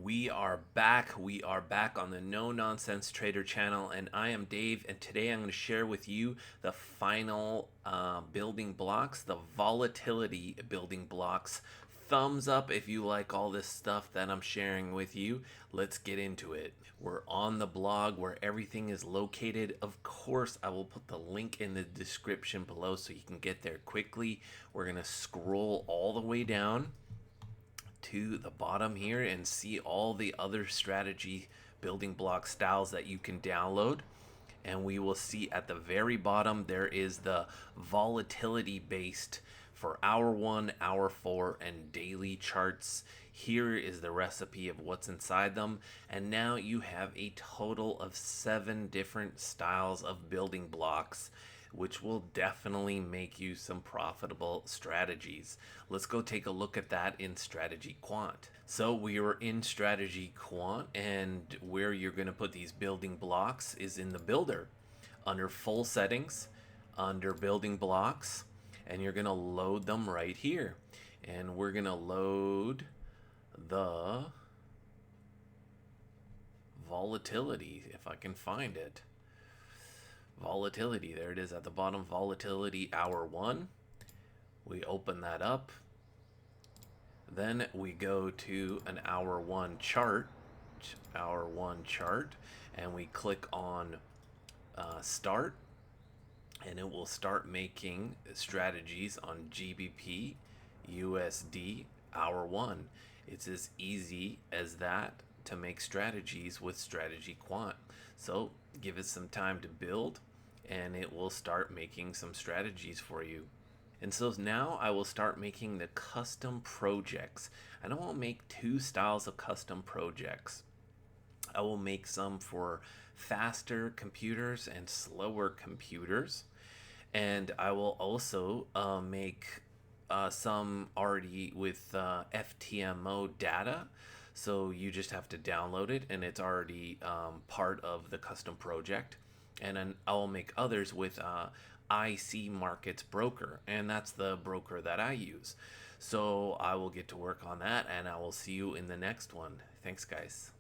We are back. We are back on the No Nonsense Trader channel, and I am Dave. And today I'm going to share with you the final building blocks, the volatility building blocks. Thumbs up if you like all this stuff that I'm sharing with you. Let's get into it. We're on the blog where everything is located. Of course, I will put the link in the description below so you can get there quickly. We're going to scroll all the way down to the bottom here and see all the other strategy building block styles that you can download. And we will see at the very bottom there is the volatility based for hour 1, hour 4, and daily charts. Here is the recipe of what's inside them. And now you have a total of 7 different styles of building blocks, which will definitely make you some profitable strategies. Let's go take a look at that in StrategyQuant. So we are in StrategyQuant, and where you're going to put these building blocks is in the builder under full settings, under building blocks, and you're going to load them right here. And we're going to load the volatility, if I can find it. Volatility, there it is at the bottom. Volatility hour 1. We open that up. Then we go to an hour 1 chart, and we click on start, and it will start making strategies on GBP USD hour 1. It's as easy as that to make strategies with StrategyQuant. So give it some time to build, and it will start making some strategies for you. And so now I will start making the custom projects. And I will make 2 styles of custom projects. I will make some for faster computers and slower computers. And I will also make some already with FTMO data. So you just have to download it, and it's already part of the custom project. And then I will make others with IC Markets Broker, and that's the broker that I use. So I will get to work on that, and I will see you in the next one. Thanks, guys.